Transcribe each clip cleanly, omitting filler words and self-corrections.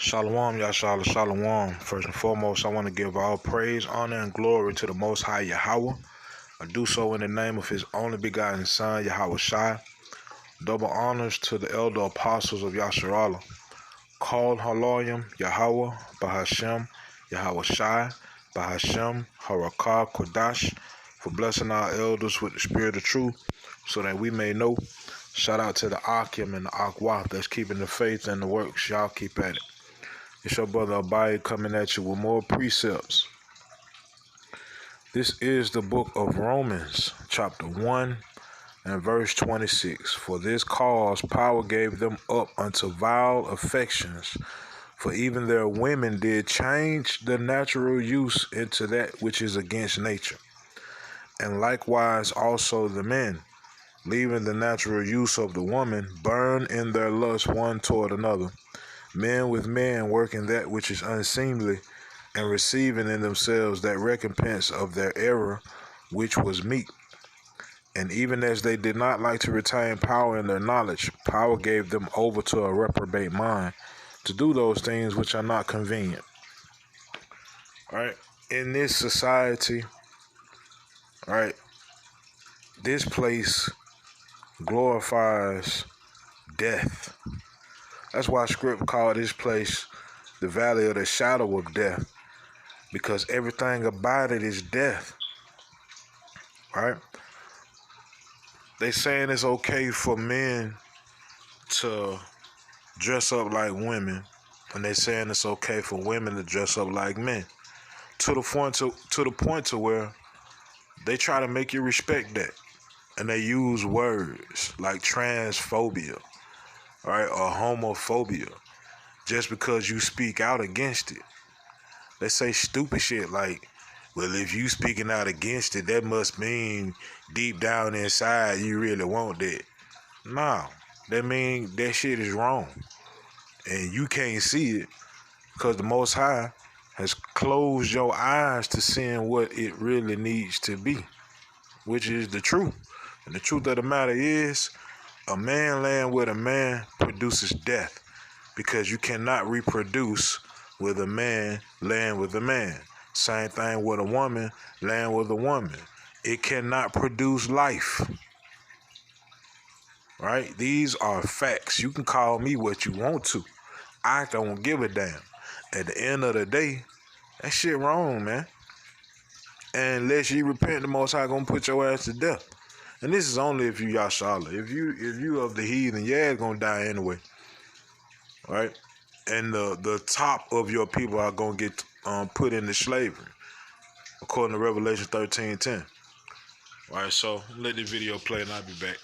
Shalom, Yashala, Shalom. First and foremost, I want to give all praise, honor, and glory to the Most High Yahweh. I do so in the name of His only begotten Son, Yahweh Shai. Double honors to the elder apostles of Yasharallah, called Haloyim, Yahweh, Bahashem, Yahweh Shai, Bahashem, Harakah, Kodash, for blessing our elders with the spirit of truth, so that we may know. Shout out to the Akim and the Akwah that's keeping the faith and the works. Y'all keep at it. It's your brother Abai coming at you with more precepts. This is the book of Romans, chapter 1 and verse 26. For this cause power gave them up unto vile affections, for even their women did change the natural use into that which is against nature. And likewise also the men, leaving the natural use of the woman, burn in their lust one toward another. Men with men working that which is unseemly, and receiving in themselves that recompense of their error, which was meet. And even as they did not like to retain power in their knowledge, power gave them over to a reprobate mind, to do those things which are not convenient. Right? In this society, right, this place glorifies death. That's why script called this place the valley of the shadow of death, because everything about it is death, right? They saying it's okay for men to dress up like women, and they saying it's okay for women to dress up like men, to the point to where they try to make you respect that, and they use words like transphobia, right, or homophobia, just because you speak out against it. They say stupid shit like, well, if you speaking out against it, that must mean deep down inside you really want that. No, that mean that shit is wrong. And you can't see it because the Most High has closed your eyes to seeing what it really needs to be, which is the truth. And the truth of the matter is, a man laying with a man produces death, because you cannot reproduce with a man laying with a man. Same thing with a woman laying with a woman. It cannot produce life. Right? These are facts. You can call me what you want to. I don't give a damn. At the end of the day, that shit wrong, man. And unless you repent, the Most High gonna put your ass to death. And this is only if you Yashala. If you of the heathen, your ass gonna die anyway. Right? And the top of your people are gonna get put into slavery, according to Revelation 13:10. Alright, so let the video play and I'll be back.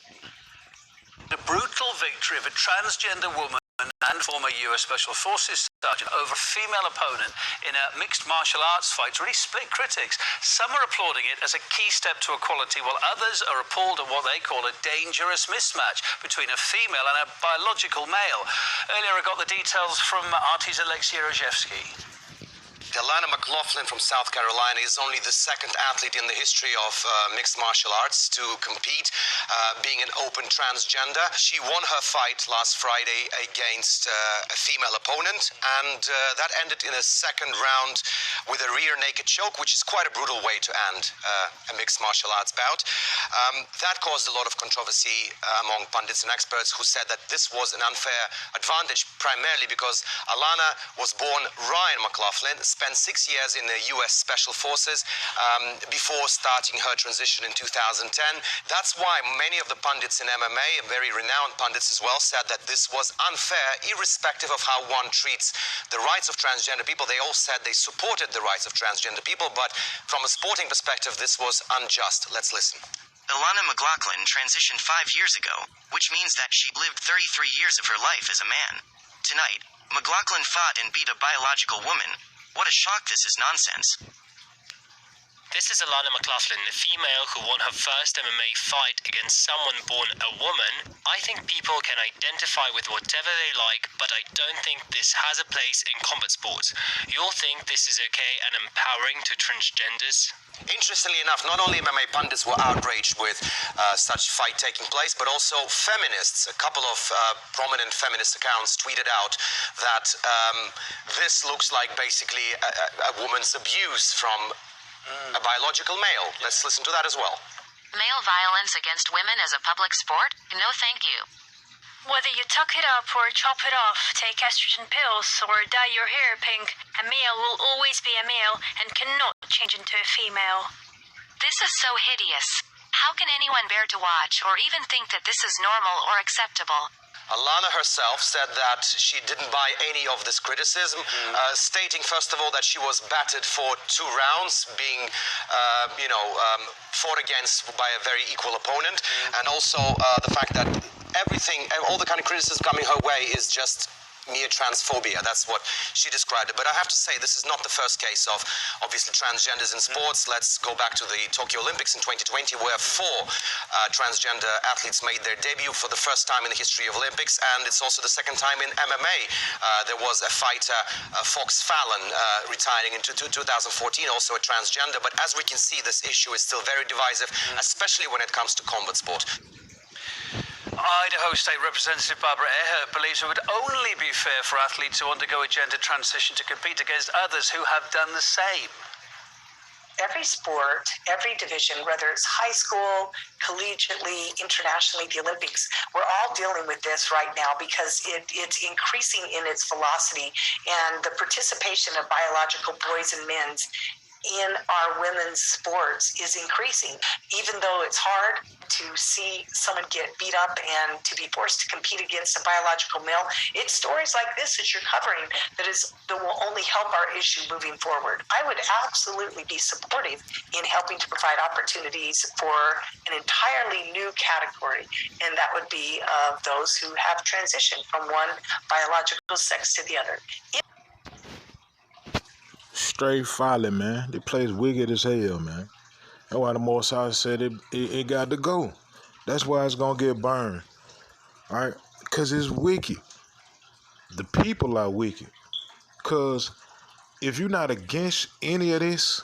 The brutal victory of a transgender woman and former US Special Forces sergeant over a female opponent in a mixed martial arts fight really split critics. Some are applauding it as a key step to equality, while others are appalled at what they call a dangerous mismatch between a female and a biological male. Earlier I got the details from RT's Alexei Rojevsky. Alana McLaughlin from South Carolina is only the second athlete in the history of mixed martial arts to compete, being an open transgender. She won her fight last Friday against a female opponent, and that ended in a second round with a rear naked choke, which is quite a brutal way to end a mixed martial arts bout. That caused a lot of controversy among pundits and experts, who said that this was an unfair advantage, primarily because Alana was born Ryan McLaughlin, spent 6 years in the US Special Forces before starting her transition in 2010. That's why many of the pundits in MMA, and very renowned pundits as well, said that this was unfair, irrespective of how one treats the rights of transgender people. They all said they supported the rights of transgender people, but from a sporting perspective, this was unjust. Let's listen. Alana McLaughlin transitioned 5 years ago, which means that she lived 33 years of her life as a man. Tonight, McLaughlin fought and beat a biological woman. What a shock. This is nonsense. This is Alana McLaughlin, the female who won her first MMA fight against someone born a woman. I think people can identify with whatever they like, but I don't think this has a place in combat sports. You all think this is okay and empowering to transgenders? Interestingly enough, not only MMA pundits were outraged with such fight taking place, but also feminists. A couple of prominent feminist accounts tweeted out that this looks like basically a woman's abuse from a biological male. Let's listen to that as well. Male violence against women as a public sport? No thank you. Whether you tuck it up or chop it off, take estrogen pills, or dye your hair pink, a male will always be a male and cannot change into a female. This is so hideous. How can anyone bear to watch or even think that this is normal or acceptable? Alana herself said that she didn't buy any of this criticism, stating first of all that she was battered for 2 rounds, being, fought against by a very equal opponent, and also the fact that all the kind of criticism coming her way is just mere transphobia. That's what she described it. But I have to say, this is not the first case of, obviously, transgenders in sports. Let's go back to the Tokyo Olympics in 2020, where 4 transgender athletes made their debut for the first time in the history of Olympics, and it's also the second time in MMA. There was a fighter, Fox Fallon, retiring in 2014, also a transgender. But as we can see, this issue is still very divisive, especially when it comes to combat sport. Idaho State Representative Barbara Ehrhart believes it would only be fair for athletes who undergo a gender transition to compete against others who have done the same. Every sport, every division, whether it's high school, collegiately, internationally, the Olympics, we're all dealing with this right now because it's increasing in its velocity, and the participation of biological boys and men in our women's sports is increasing. Even though it's hard to see someone get beat up and to be forced to compete against a biological male, it's stories like this that you're covering that will only help our issue moving forward. I would absolutely be supportive in helping to provide opportunities for an entirely new category, and that would be of those who have transitioned from one biological sex to the other. Straight folly, man. The place wicked as hell, man. That's why the Most High said it got to go. That's why it's going to get burned. All right? Because it's wicked. The people are wicked. Because if you're not against any of this,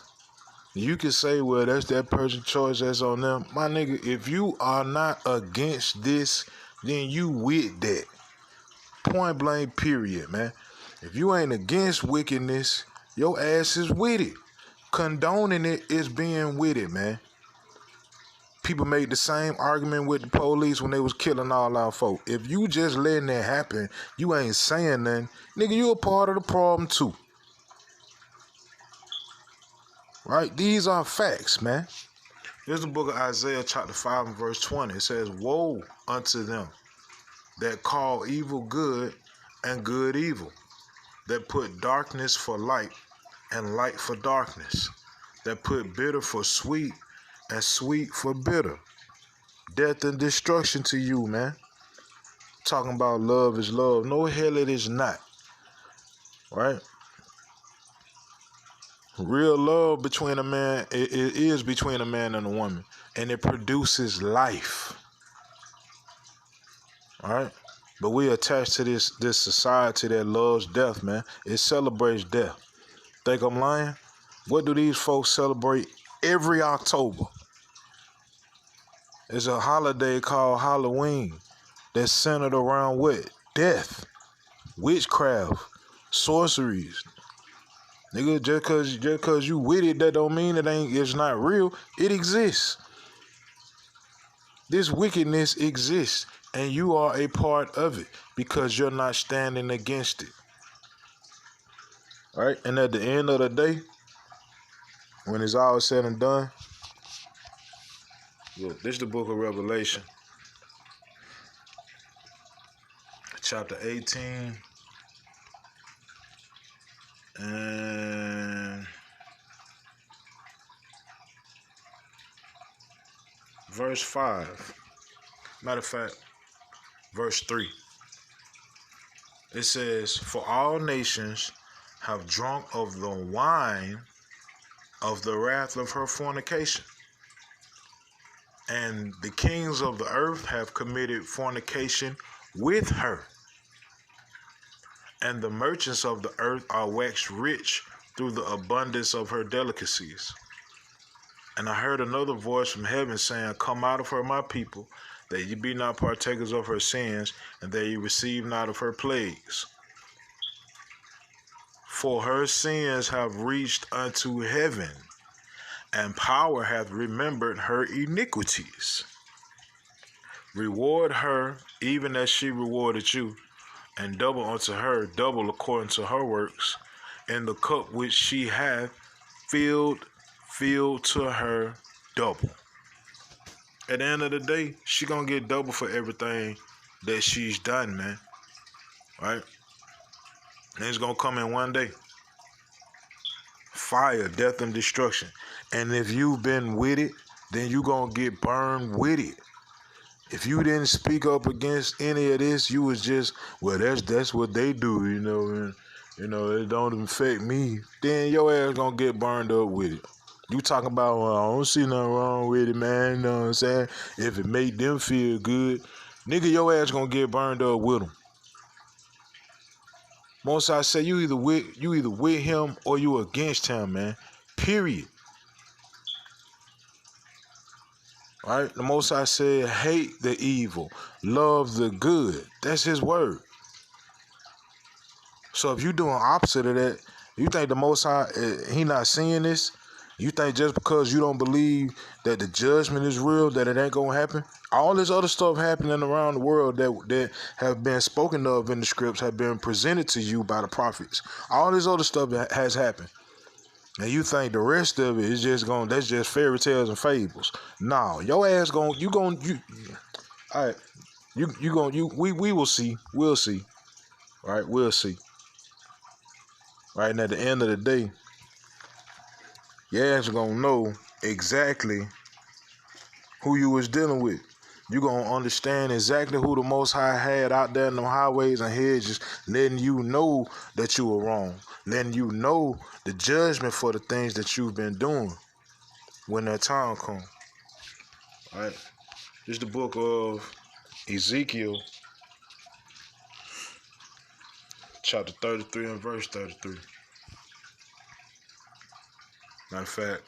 you can say, well, that's that person's choice, that's on them. My nigga, if you are not against this, then you with that. Point blank, period, man. If you ain't against wickedness, your ass is with it. Condoning it is being with it, man. People made the same argument with the police when they was killing all our folk. If you just letting that happen, you ain't saying nothing, nigga, you a part of the problem too. Right? These are facts, man. Here's the book of Isaiah chapter 5 and verse 20. It says, woe unto them that call evil good and good evil, that put darkness for light and light for darkness, that put bitter for sweet and sweet for bitter. Death and destruction to you, man. Talking about love is love. No, hell it is not. Right? Real love between a man, it is between a man and a woman, and it produces life. All right? But we attached to this society that loves death, man. It celebrates death. Think I'm lying? What do these folks celebrate every October? It's a holiday called Halloween that's centered around what? Death, witchcraft, sorceries. Nigga, just cause you with it, that don't mean it's not real. It exists. This wickedness exists, and you are a part of it because you're not standing against it. All right? And at the end of the day, when it's all said and done, look, this is the book of Revelation, chapter 18, and verse 5. Matter of fact, verse 3. It says, for all nations have drunk of the wine of the wrath of her fornication. And the kings of the earth have committed fornication with her. And the merchants of the earth are waxed rich through the abundance of her delicacies. And I heard another voice from heaven saying, Come out of her, my people, that ye be not partakers of her sins, and that ye receive not of her plagues. For her sins have reached unto heaven, and power hath remembered her iniquities. Reward her even as she rewarded you, and double unto her, double according to her works, and the cup which she hath filled to her double. At the end of the day, she gonna get double for everything that she's done, man. Right? And it's gonna come in one day. Fire, death, and destruction. And if you've been with it, then you gonna get burned with it. If you didn't speak up against any of this, you was just, well, that's what they do, and it don't affect me. Then your ass gonna get burned up with it. You talking about, well, I don't see nothing wrong with it, man. You know what I'm saying? If it made them feel good, nigga, your ass gonna get burned up with them. Most I say, you either with him or you against him, man. Period. Right? The Most High said, hate the evil, love the good. That's his word. So if you doing opposite of that, you think the Most High, he not seeing this? You think just because you don't believe that the judgment is real, that it ain't gonna happen? All this other stuff happening around the world that have been spoken of in the scripts have been presented to you by the prophets. All this other stuff that has happened. And you think the rest of it is that's just fairy tales and fables. No, your ass we will see. We'll see. Right? We'll see. Right? And at the end of the day, your ass gonna know exactly who you was dealing with. You gonna understand exactly who the Most High had out there in the highways and hedges, letting you know that you were wrong, letting you know the judgment for the things that you've been doing when that time comes. All right, this is the book of Ezekiel, chapter 33 and verse 33. Matter of fact,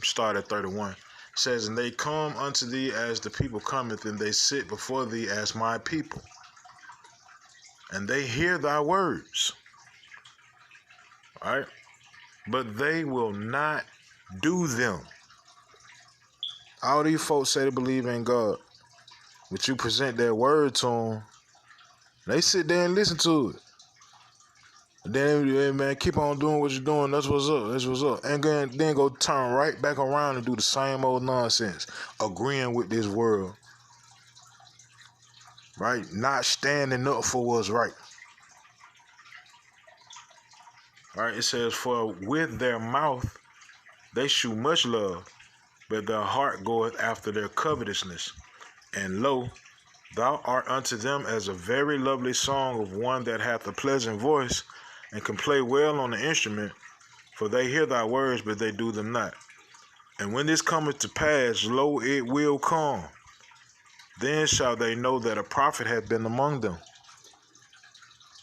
start at 31. It says, and they come unto thee as the people cometh, and they sit before thee as my people, and they hear thy words. All right, but they will not do them. All these folks say they believe in God, but you present that word to them, they sit there and listen to it. And then, hey, man, keep on doing what you're doing. That's what's up. That's what's up. And then go turn right back around and do the same old nonsense, agreeing with this world. Right? Not standing up for what's right. Right? It says, for with their mouth they shew much love, but their heart goeth after their covetousness. And lo, thou art unto them as a very lovely song of one that hath a pleasant voice, and can play well on the instrument, for they hear thy words, but they do them not. And when this cometh to pass, lo, it will come. Then shall they know that a prophet hath been among them.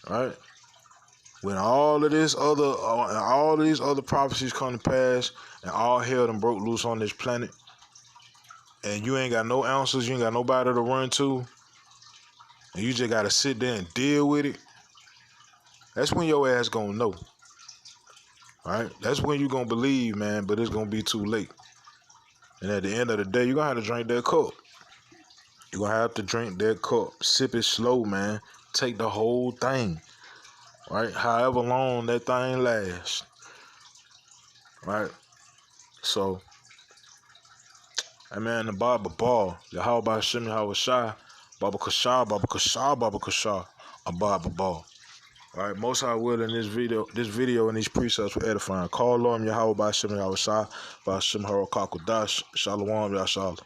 All right? When all these other prophecies come to pass, and all hell done broke loose on this planet, and you ain't got no answers, you ain't got nobody to run to, and you just got to sit there and deal with it, that's when your ass gonna know. All right? That's when you gonna believe, man, but it's gonna be too late. And at the end of the day, you're gonna have to drink that cup. You're gonna have to drink that cup. Sip it slow, man. Take the whole thing. Right? However long that thing lasts. Right? So, hey, man, the Baba Ball, Yahweh Shem Yahweh Shai, Baba Kashah, Baba Kashah, Baba Kashah, a Baba Ball. All right, Most High will in this video and these precepts were edifying. Call on Yahweh by Shem Yahweh Shai, by Shem Harokakudash, Shalom Yashal.